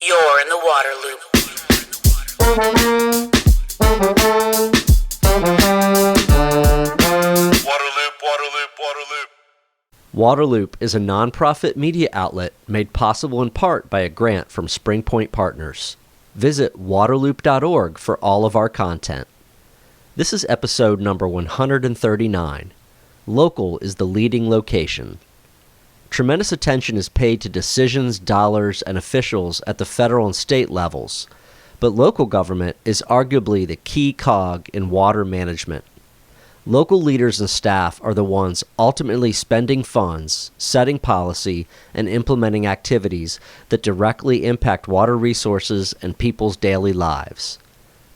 You're in the water loop. WaterLoop is a nonprofit media outlet made possible in part by a grant from Springpoint Partners. Visit waterloop.org for all of our content. This is episode number 139. Local is the leading location. Tremendous attention is paid to decisions, dollars, and officials at the federal and state levels, but local government is arguably the key cog in water management. Local leaders and staff are the ones ultimately spending funds, setting policy, and implementing activities that directly impact water resources and people's daily lives.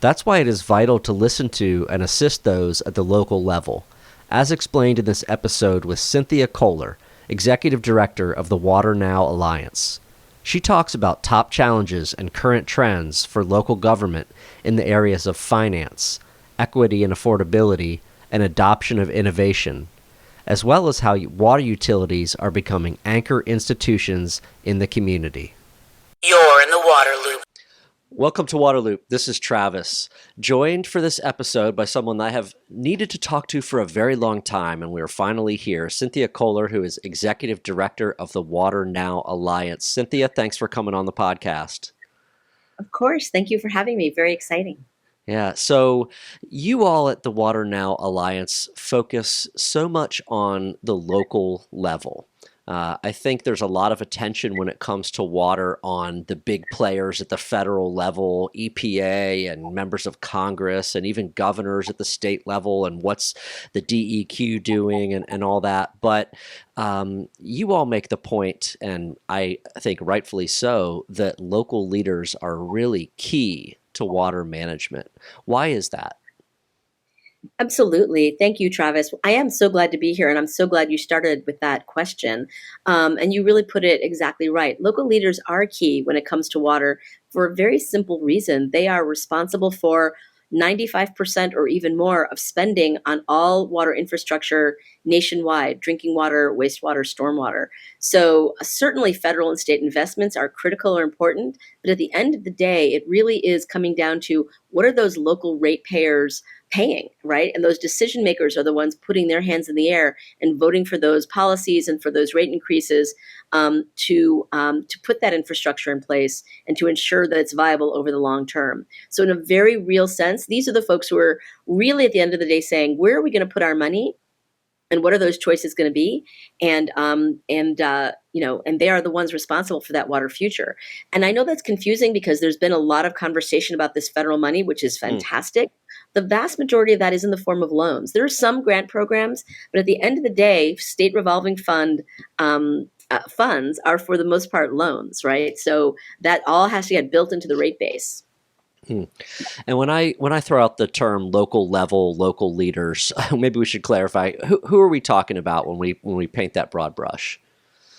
That's why it is vital to listen to and assist those at the local level, as explained in this episode with Cynthia Koehler, Executive Director of the WaterNow Alliance. She talks about top challenges and current trends for local government in the areas of finance, equity and affordability, and adoption of innovation, as well as how water utilities are becoming anchor institutions in the community. You're in the water loop. Welcome to Waterloop. This is Travis, joined for this episode by someone I have needed to talk to for a very long time, and we are finally here. Cynthia Koehler, who is Executive Director of the WaterNow Alliance. Cynthia, thanks for coming on the podcast. Of course. Thank you for having me. Very exciting. Yeah, so you all at the WaterNow Alliance focus so much on the local level. I think there's a lot of attention when it comes to water on the big players at the federal level, EPA and members of Congress and even governors at the state level and what's the DEQ doing and all that. But you all make the point, and I think rightfully so, that local leaders are really key to water management. Why is that? Absolutely. Thank you, Travis. I am so glad to be here, and I'm so glad you started with that question. And you really put it exactly right. Local leaders are key when it comes to water for a very simple reason. They are responsible for 95% or even more of spending on all water infrastructure nationwide, drinking water, wastewater, stormwater. So certainly federal and state investments are critical or important, but at the end of the day, it really is coming down to what are those local ratepayers paying, right? And those decision makers are the ones putting their hands in the air and voting for those policies and for those rate increases to put that infrastructure in place and to ensure that it's viable over the long term. So in a very real sense, these are the folks who are really at the end of the day saying, where are we going to put our money? And what are those choices going to be? And they are the ones responsible for that water future. And I know that's confusing because there's been a lot of conversation about this federal money, which is fantastic. The vast majority of that is in the form of loans. There are some grant programs, but at the end of the day, state revolving fund funds are for the most part loans, right? So that all has to get built into the rate base. And when I throw out the term local level, local leaders, maybe we should clarify who are we talking about when we paint that broad brush?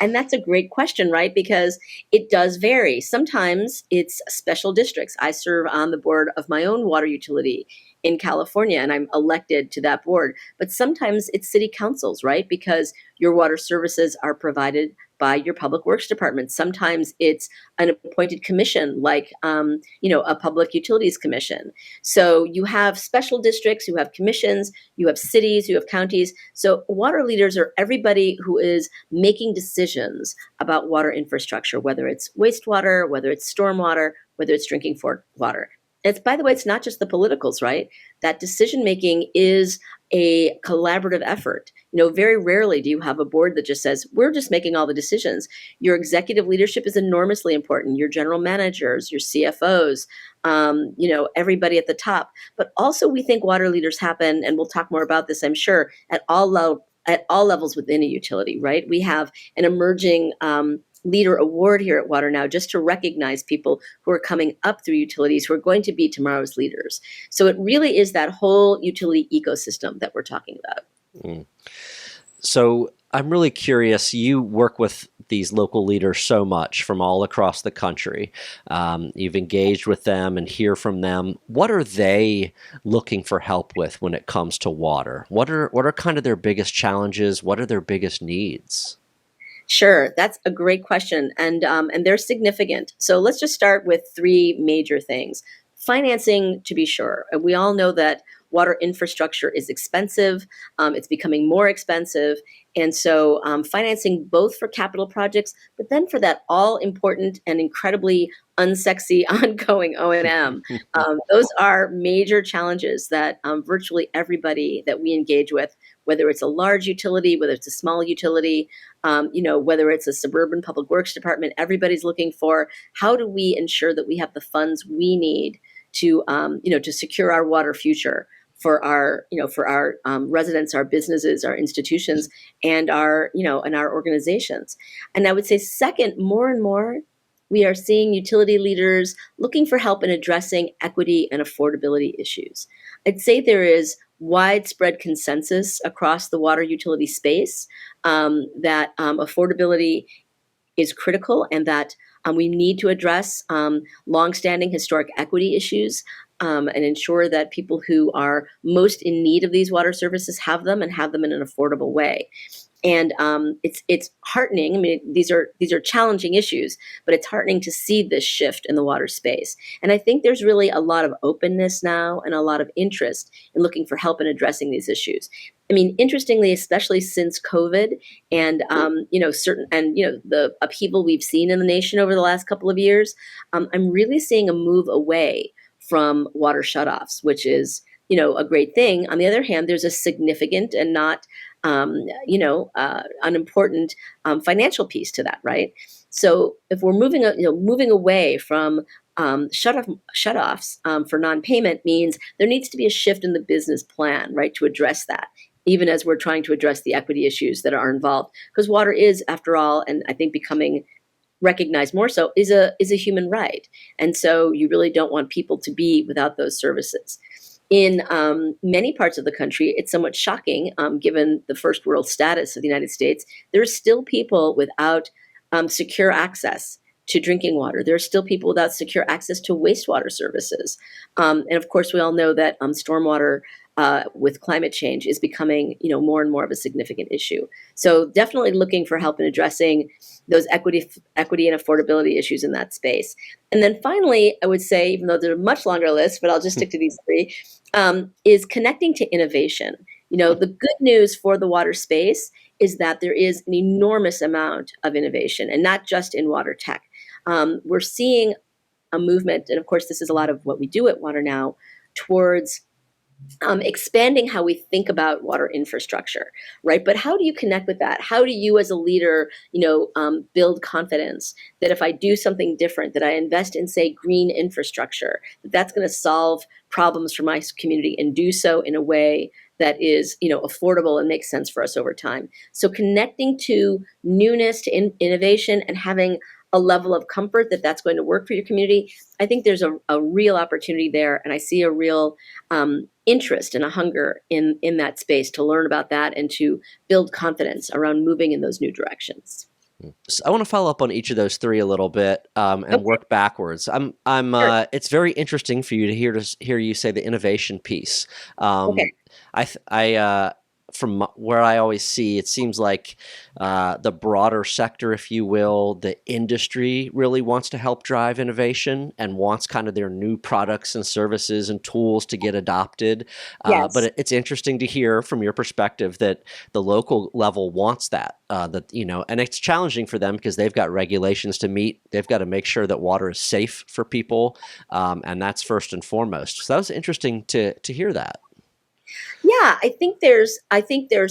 And that's a great question, right? Because it does vary. Sometimes it's special districts. I serve on the board of my own water utility in California, and I'm elected to that board. But sometimes it's city councils, right? Because your water services are provided by your public works department. Sometimes it's an appointed commission like, a public utilities commission. So you have special districts, you have commissions, you have cities, you have counties. So water leaders are everybody who is making decisions about water infrastructure, whether it's wastewater, whether it's stormwater, whether it's drinking water. It's, by the way, it's not just the politicals, right? That decision making is a collaborative effort. Very rarely do you have a board that just says, we're just making all the decisions. Your executive leadership is enormously important. Your general managers, your CFOs, everybody at the top. But also we think water leaders happen, and we'll talk more about this, I'm sure, at all levels within a utility, right? We have an emerging leader award here at WaterNow just to recognize people who are coming up through utilities who are going to be tomorrow's leaders. So it really is that whole utility ecosystem that we're talking about. So I'm really curious, you work with these local leaders so much from all across the country. You've engaged with them and hear from them. What are they looking for help with when it comes to water? What are kind of their biggest challenges? What are their biggest needs? Sure, that's a great question, and they're significant. So let's just start with three major things. Financing, to be sure. We all know that water infrastructure is expensive. It's becoming more expensive, and so financing both for capital projects, but then for that all important and incredibly unsexy ongoing O&M. Those are major challenges that virtually everybody that we engage with, whether it's a large utility, whether it's a small utility, whether it's a suburban public works department, everybody's looking for how do we ensure that we have the funds we need to secure our water future for our residents, our businesses, our institutions, and our organizations. And I would say, second, more and more, we are seeing utility leaders looking for help in addressing equity and affordability issues. I'd say there is widespread consensus across the water utility space that affordability is critical and that we need to address longstanding historic equity issues and ensure that people who are most in need of these water services have them and have them in an affordable way. And it's heartening. I mean, these are challenging issues, but it's heartening to see this shift in the water space. And I think there's really a lot of openness now and a lot of interest in looking for help in addressing these issues. I mean, interestingly, especially since COVID and the upheaval we've seen in the nation over the last couple of years, I'm really seeing a move away from water shutoffs, which is a great thing. On the other hand, there's a significant and not unimportant financial piece to that, right? So if we're moving away from shutoffs for non-payment, means there needs to be a shift in the business plan, right, to address that, even as we're trying to address the equity issues that are involved. Because water is, after all, and I think becoming recognized more so, is a human right. And so you really don't want people to be without those services. In many parts of the country, it's somewhat shocking, given the first world status of the United States. There are still people without secure access to drinking water. There are still people without secure access to wastewater services. And of course, we all know that stormwater with climate change is becoming more and more of a significant issue. So definitely looking for help in addressing those equity and affordability issues in that space. And then finally, I would say, even though there's a much longer list, but I'll just stick to these three, is connecting to innovation. The good news for the water space is that there is an enormous amount of innovation, and not just in water tech. We're seeing a movement, and of course, this is a lot of what we do at WaterNow, towards expanding how we think about water infrastructure, right? But how do you connect with that? How do you, as a leader, build confidence that if I do something different, that I invest in, say, green infrastructure, that's going to solve problems for my community and do so in a way that is, affordable and makes sense for us over time. So connecting to newness, to innovation, and having a level of comfort that that's going to work for your community, I think there's a real opportunity there, and I see a real interest and a hunger in that space to learn about that and to build confidence around moving in those new directions. So I want to follow up on each of those three a little bit and work backwards. Sure. It's very interesting for you to hear you say the innovation piece. Okay. From where I always see, it seems like the broader sector, if you will, the industry really wants to help drive innovation and wants kind of their new products and services and tools to get adopted. Yes. But it's interesting to hear from your perspective that the local level wants that, and it's challenging for them because they've got regulations to meet. They've got to make sure that water is safe for people, and that's first and foremost. So that was interesting to hear that. Yeah, I think there's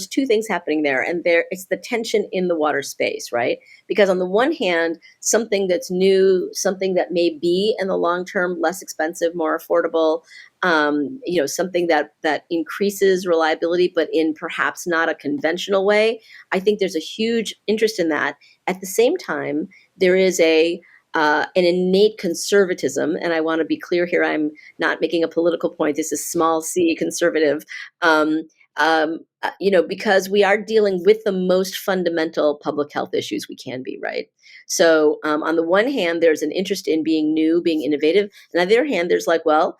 two things happening there, and it's the tension in the water space, right? Because on the one hand, something that's new, something that may be in the long term less expensive, more affordable, something that increases reliability, but in perhaps not a conventional way. I think there's a huge interest in that. At the same time, there is an innate conservatism, and I want to be clear here, I'm not making a political point. This is small c conservative, because we are dealing with the most fundamental public health issues we can be, right? So on the one hand, there's an interest in being new, being innovative. And on the other hand, there's like, well,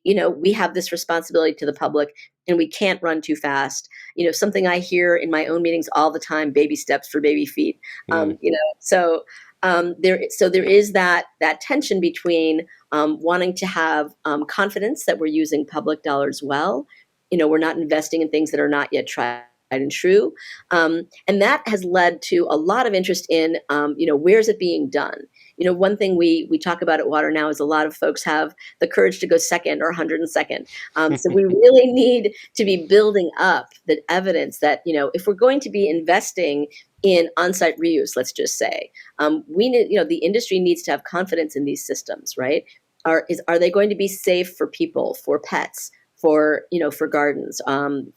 we have this responsibility to the public and we can't run too fast. Something I hear in my own meetings all the time: baby steps for baby feet. Mm. There is that tension between wanting to have confidence that we're using public dollars well. We're not investing in things that are not yet tried and true. And that has led to a lot of interest in, where's it being done? One thing we talk about at WaterNow is a lot of folks have the courage to go second or 102nd. So we really need to be building up the evidence that, if we're going to be investing in on-site reuse, let's just say, we need, the industry needs to have confidence in these systems, right? Are they going to be safe for people, for pets, for gardens,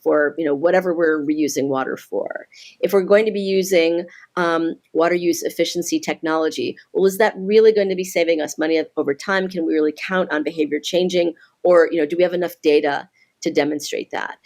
for whatever we're reusing water for? If we're going to be using water use efficiency technology, well, is that really going to be saving us money over time? Can we really count on behavior changing, or do we have enough data to demonstrate that?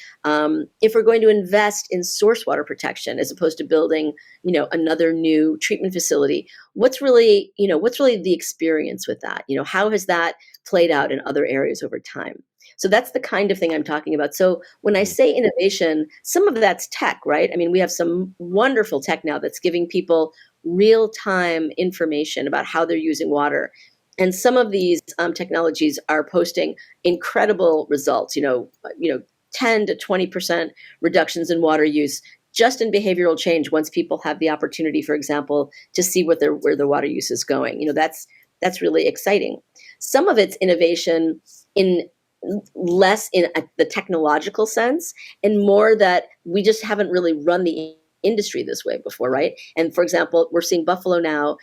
If we're going to invest in source water protection as opposed to building, another new treatment facility, what's really the experience with that? How has that played out in other areas over time? So that's the kind of thing I'm talking about. So when I say innovation, some of that's tech, right? I mean, we have some wonderful tech now that's giving people real-time information about how they're using water. And some of these technologies are posting incredible results, 10 to 20% reductions in water use just in behavioral change once people have the opportunity, for example, to see where their water use is going. That's really exciting. Some of it's innovation in less in the technological sense and more that we just haven't really run the industry this way before, right? And for example, we're seeing Buffalo now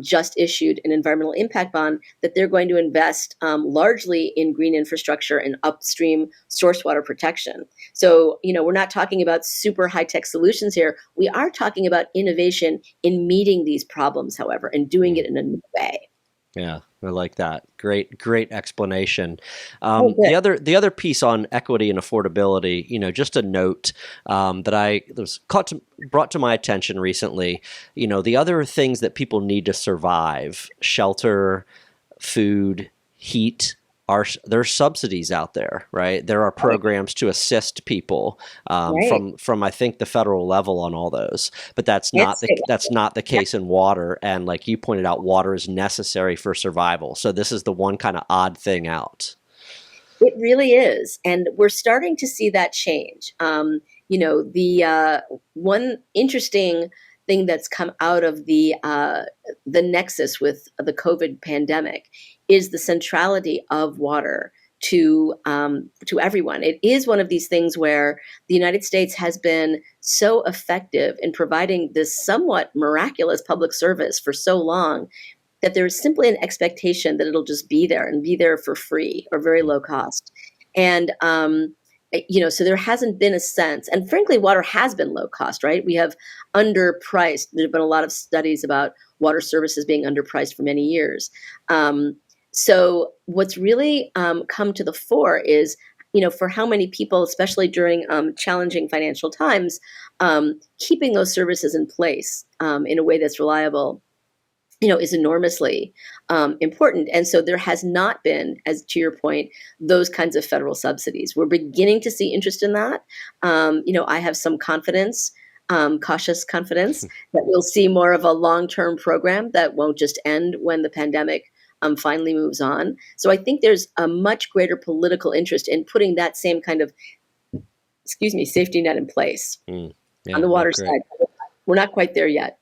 just issued an environmental impact bond that they're going to invest largely in green infrastructure and upstream source water protection. So, we're not talking about super high-tech solutions here. We are talking about innovation in meeting these problems, however, and doing it in a new way. Yeah, I like that. Great explanation. Good. The other piece on equity and affordability, just a note that was brought to my attention recently. The other things that people need to survive: shelter, food, heat. There's subsidies out there, right? There are programs to assist people Right. from I think the federal level on all those, but that's And not the case in water. And like you pointed out, water is necessary for survival. So this is the one kind of odd thing out. It really is, and we're starting to see that change. The one interesting thing that's come out of the nexus with the COVID pandemic is the centrality of water to everyone. It is one of these things where the United States has been so effective in providing this somewhat miraculous public service for so long that there is simply an expectation that it'll just be there and be there for free or very low cost. And, so there hasn't been a sense, and frankly, water has been low cost, right? We have underpriced. There have been a lot of studies about water services being underpriced for many years. So what's really come to the fore is, for how many people, especially during challenging financial times, keeping those services in place in a way that's reliable is enormously important. And so there has not been, as to your point, those kinds of federal subsidies. We're beginning to see interest in that. I have some confidence, cautious confidence, that we'll see more of a long-term program that won't just end when the pandemic finally moves on. So I think there's a much greater political interest in putting that same kind of, safety net in place Yeah, on the no, water great. side. We're not quite there yet.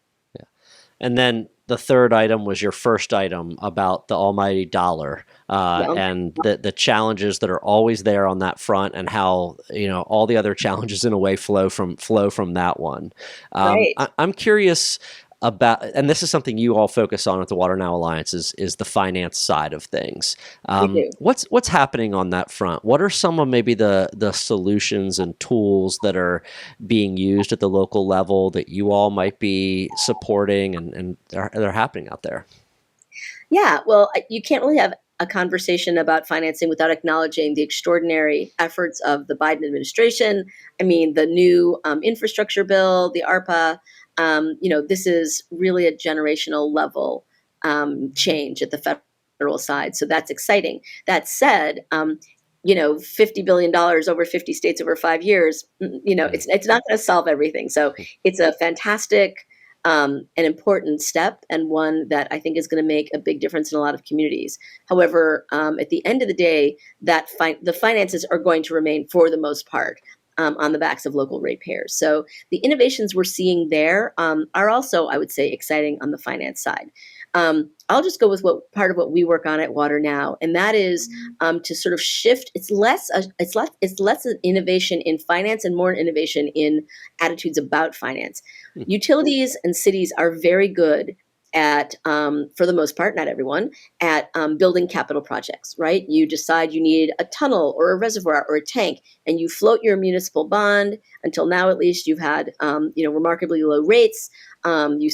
And then the third item was your first item about the almighty dollar Yeah. and the challenges that are always there on that front, and how all the other challenges in a way flow from that one. Right. I'm curious about, and this is something you all focus on at the WaterNow Alliance, is the finance side of things. We do. What's happening on that front? What are some of maybe the solutions and tools that are being used at the local level that you all might be supporting and they're happening out there? Yeah, well, you can't really have a conversation about financing without acknowledging the extraordinary efforts of the Biden administration. I mean, the new infrastructure bill, the ARPA. This is really a generational level change at the federal side. So that's exciting. That said, $50 billion over 50 states over 5 years, it's not going to solve everything. So it's a fantastic and important step, and one that I think is going to make a big difference in a lot of communities. However, at the end of the day, the finances are going to remain, for the most part, on the backs of local ratepayers. So the innovations we're seeing there are also, I would say, exciting on the finance side. I'll just go with part of what we work on at WaterNow, and that is to sort of shift. It's less an innovation in finance and more an innovation in attitudes about finance. Utilities and cities are very good at, for the most part, not everyone, at building capital projects, right? You decide you need a tunnel or a reservoir or a tank, and you float your municipal bond. Until now, at least, you've had remarkably low rates. You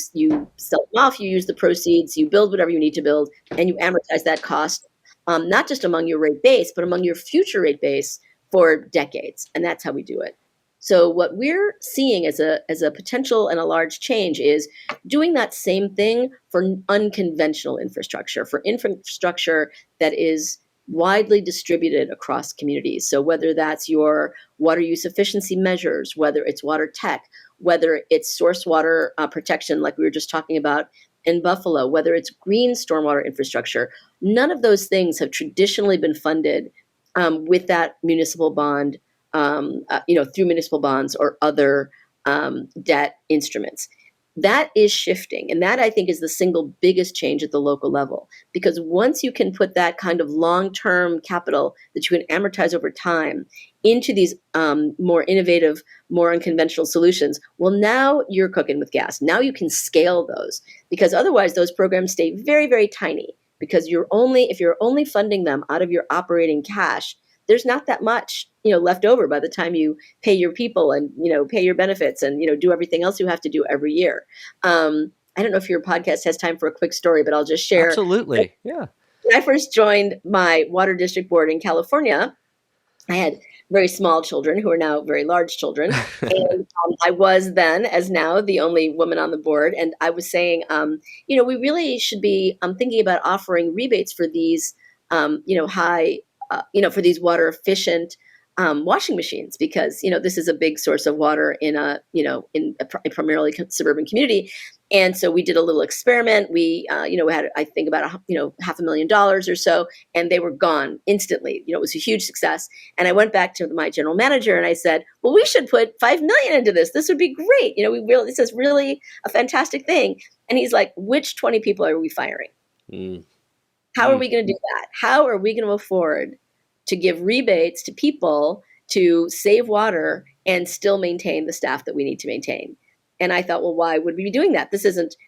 sell them off, you use the proceeds, you build whatever you need to build, and you amortize that cost, not just among your rate base, but among your future rate base for decades. And that's how we do it. So what we're seeing as a potential and a large change is doing that same thing for unconventional infrastructure, for infrastructure that is widely distributed across communities. So whether that's your water use efficiency measures, whether it's water tech, whether it's source water protection, like we were just talking about in Buffalo, whether it's green stormwater infrastructure, none of those things have traditionally been funded with that municipal bond, through municipal bonds or other debt instruments. That is shifting. And that, I think, is the single biggest change at the local level. Because once you can put that kind of long-term capital that you can amortize over time into these more innovative, more unconventional solutions, well, now you're cooking with gas. Now you can scale those. Because otherwise, those programs stay very, very tiny. Because if you're only funding them out of your operating cash, there's not that much left over by the time you pay your people and pay your benefits and do everything else you have to do every year. I don't know if your podcast has time for a quick story, but I'll just share. Absolutely, yeah. When I first joined my water district board in California, I had very small children who are now very large children. And I was then, as now, the only woman on the board. And I was saying, we really should be thinking about offering rebates for these high for these water efficient washing machines, because this is a big source of water in a primarily suburban community. And so we did a little experiment. We had, I think, about $500,000 or so, and they were gone instantly. It was a huge success. And I went back to my general manager and I said, well, we should put $5 million into this. This would be great. This is really a fantastic thing. And he's like, which 20 people are we firing? How are we going to do that? How are we going to afford to give rebates to people to save water and still maintain the staff that we need to maintain? And I thought, well, why would we be doing that?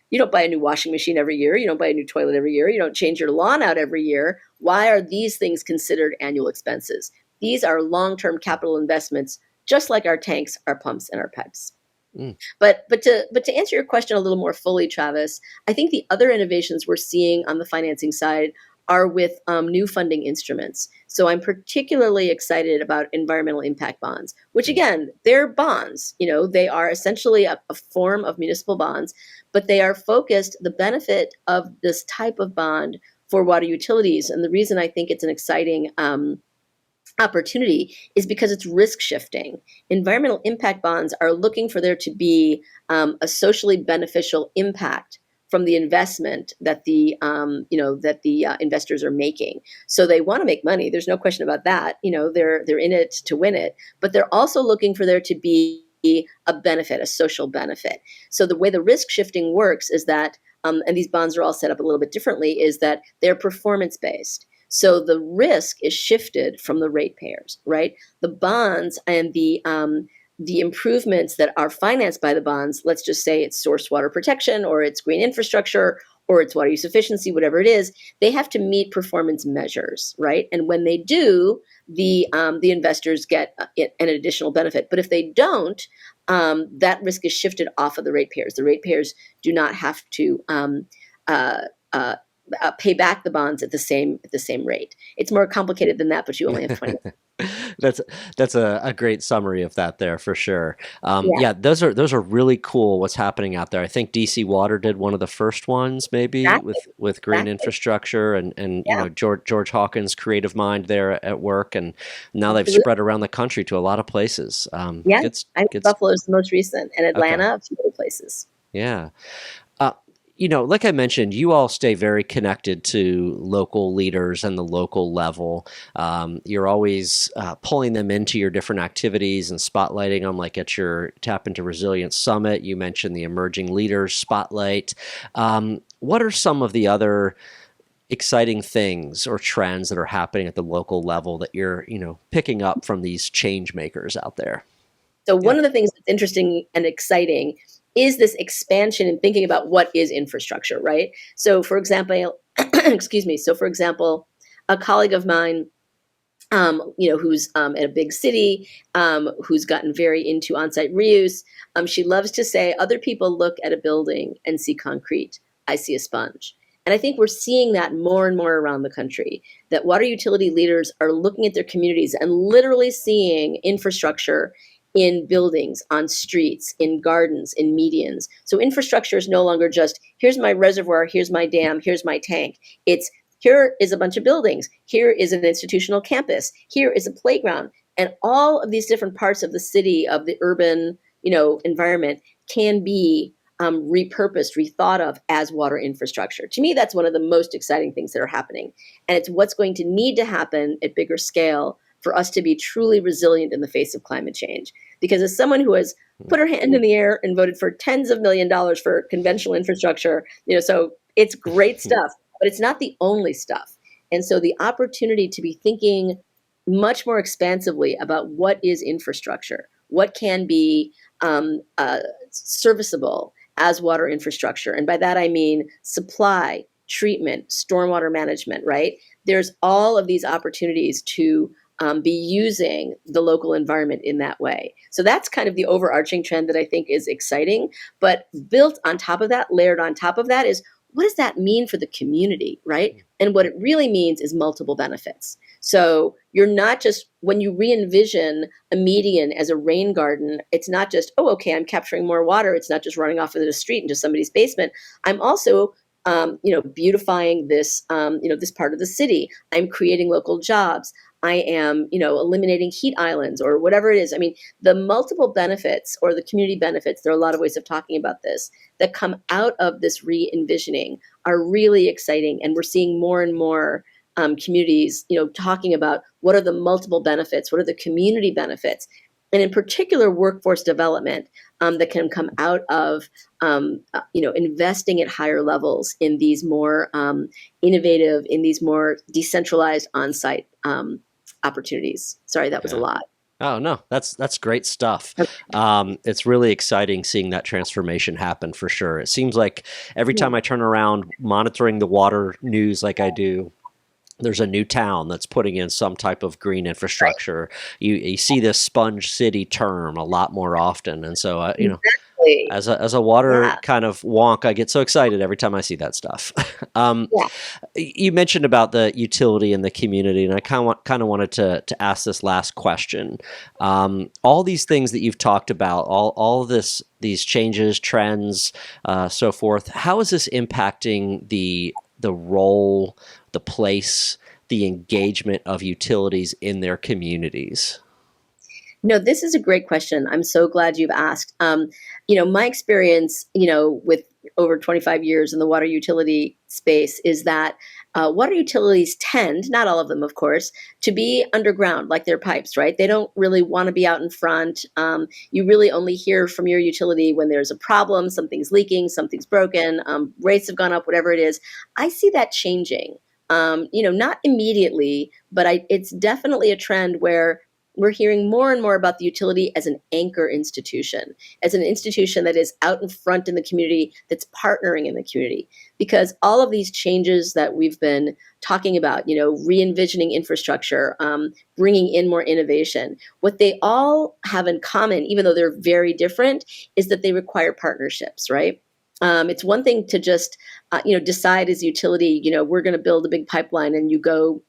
You don't buy a new washing machine every year. You don't buy a new toilet every year. You don't change your lawn out every year. Why are these things considered annual expenses? These are long-term capital investments, just like our tanks, our pumps, and our pipes. But to answer your question a little more fully, Travis, I think the other innovations we're seeing on the financing side are with new funding instruments. So I'm particularly excited about environmental impact bonds, which again, they're bonds. They are essentially a form of municipal bonds, but they are focused, the benefit of this type of bond for water utilities. And the reason I think it's an exciting opportunity is because it's risk shifting. Environmental impact bonds are looking for there to be a socially beneficial impact from the investment that the investors are making. So they want to make money. There's no question about that. They're in it to win it, but they're also looking for there to be a benefit, a social benefit. So the way the risk shifting works is that, and these bonds are all set up a little bit differently, is that they're performance based. So the risk is shifted from the ratepayers, right? The bonds and the improvements that are financed by the bonds, let's just say it's source water protection or it's green infrastructure or it's water use efficiency, whatever it is, they have to meet performance measures, right? And when they do, the investors get an additional benefit. But if they don't, that risk is shifted off of the ratepayers. The ratepayers do not have to pay back the bonds at the same rate. It's more complicated than that, but you only have 20. That's that's a great summary of that there for sure. Yeah, Yeah, those are really cool. What's happening out there? I think DC Water did one of the first ones, maybe exactly, with green exactly. infrastructure, and Yeah, George Hawkins' creative mind there at work, and now they've absolutely. spread around the country to a lot of places. Yeah, I think Good. Buffalo is the most recent, and Okay, Atlanta, a few other places. yeah. Uh, like I mentioned, you all stay very connected to local leaders and the local level. You're always pulling them into your different activities and spotlighting them, like at your Tap into Resilience Summit. You mentioned the Emerging Leaders Spotlight. What are some of the other exciting things or trends that are happening at the local level that you're, picking up from these change makers out there? So Yeah. one of the things that's interesting and exciting is this expansion in thinking about what is infrastructure, right? So for example, excuse me. So for example, a colleague of mine, who's at a big city, who's gotten very into on-site reuse. She loves to say, other people look at a building and see concrete. I see a sponge. And I think we're seeing that more and more around the country, that water utility leaders are looking at their communities and literally seeing infrastructure in buildings, on streets, in gardens, in medians. So infrastructure is no longer just, here's my reservoir, here's my dam, here's my tank. It's, here is a bunch of buildings. Here is an institutional campus. Here is a playground. And all of these different parts of the city, of the urban, environment can be repurposed, rethought of as water infrastructure. To me, that's one of the most exciting things that are happening. And it's what's going to need to happen at bigger scale for us to be truly resilient in the face of climate change. Because as someone who has put her hand in the air and voted for tens of $1 millions for conventional infrastructure, so it's great stuff, but it's not the only stuff. And so the opportunity to be thinking much more expansively about what is infrastructure, what can be serviceable as water infrastructure. And by that, I mean supply, treatment, stormwater management, right? There's all of these opportunities to be using the local environment in that way. So that's kind of the overarching trend that I think is exciting. But built on top of that, layered on top of that is, what does that mean for the community, right? And what it really means is multiple benefits. So you're not just, when you re-envision a median as a rain garden, it's not just, oh, okay, I'm capturing more water. It's not just running off into the street into somebody's basement. I'm also beautifying this, this part of the city. I'm creating local jobs. I am, eliminating heat islands or whatever it is. I mean, the multiple benefits or the community benefits, there are a lot of ways of talking about this, that come out of this re-envisioning are really exciting. And we're seeing more and more communities, talking about what are the multiple benefits, what are the community benefits, and in particular, workforce development that can come out of, investing at higher levels in these more innovative, in these more decentralized on-site opportunities. Sorry, that was a Yeah. lot. Oh no, that's great stuff. It's really exciting seeing that transformation happen for sure. It seems like every time I turn around monitoring the water news like I do, there's a new town that's putting in some type of green infrastructure. You see this sponge city term a lot more often, and so Exactly. as a water Yeah. kind of wonk, I get so excited every time I see that stuff. um, Yeah. you mentioned about the utility and the community, and I kind of wanted to ask this last question. All these things that you've talked about, all of these changes, trends, so forth. How is this impacting the role, the place, the engagement of utilities in their communities? No, this is a great question. I'm so glad you've asked. My experience, with over 25 years in the water utility space is that water utilities tend, not all of them, of course, to be underground, like their pipes, right? They don't really want to be out in front. You really only hear from your utility when there's a problem, something's leaking, something's broken, rates have gone up, whatever it is. I see that changing. Not immediately, but it's definitely a trend where we're hearing more and more about the utility as an anchor institution, as an institution that is out in front in the community, that's partnering in the community. Because all of these changes that we've been talking about, re-envisioning infrastructure, bringing in more innovation, what they all have in common, even though they're very different, is that they require partnerships, right? It's one thing to just, decide as a utility, we're going to build a big pipeline, and you go,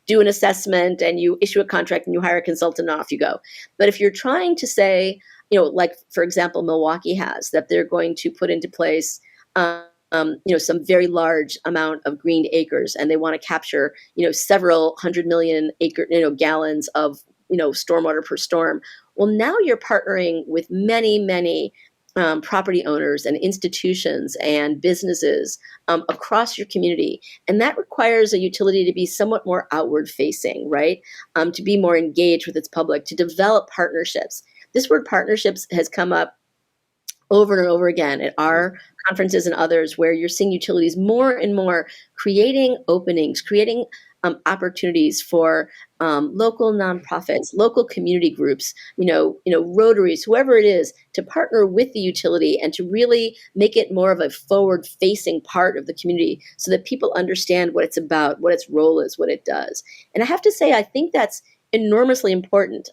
do an assessment and you issue a contract and you hire a consultant and off you go. But if you're trying to say, like, for example, Milwaukee has, that they're going to put into place, some very large amount of green acres, and they want to capture, several 100 million gallons of, stormwater per storm. Well, now you're partnering with many, many property owners and institutions and businesses across your community. And that requires a utility to be somewhat more outward facing, right? To be more engaged with its public, to develop partnerships. This word partnerships has come up over and over again at our conferences and others, where you're seeing utilities more and more creating openings, creating opportunities for local nonprofits, local community groups, Rotaries, whoever it is, to partner with the utility and to really make it more of a forward-facing part of the community, so that people understand what it's about, what its role is, what it does. And I have to say, I think that's enormously important.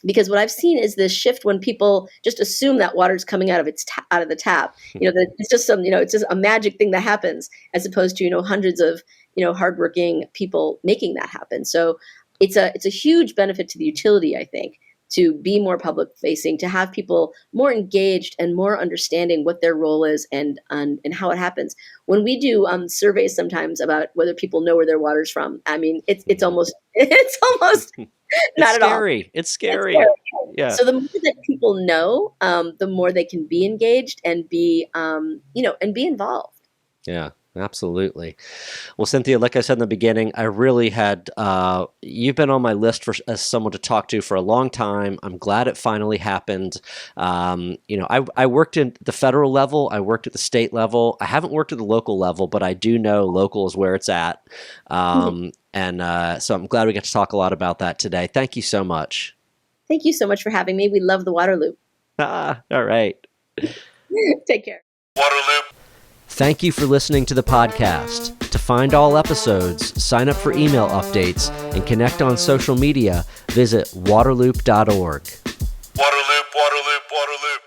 Because what I've seen is this shift when people just assume that water's coming out of out of the tap. That it's just it's just a magic thing that happens, as opposed to hundreds of hardworking people making that happen. So it's a huge benefit to the utility, I think, to be more public facing, to have people more engaged and more understanding what their role is and how it happens. When we do surveys sometimes about whether people know where their water's from, I mean, it's almost not at all. It's scary. Yeah. So the more that people know, the more they can be engaged and be involved. Yeah, absolutely. Well, Cynthia, like I said in the beginning, I really had, you've been on my list as someone to talk to for a long time. I'm glad it finally happened. I worked in the federal level. I worked at the state level. I haven't worked at the local level, but I do know local is where it's at. So I'm glad we get to talk a lot about that today. Thank you so much. Thank you so much for having me. We love the waterloop. All right. Take care. Waterloop. Thank you for listening to the podcast. To find all episodes, sign up for email updates, and connect on social media, visit waterloop.org. Waterloop, waterloop, waterloop.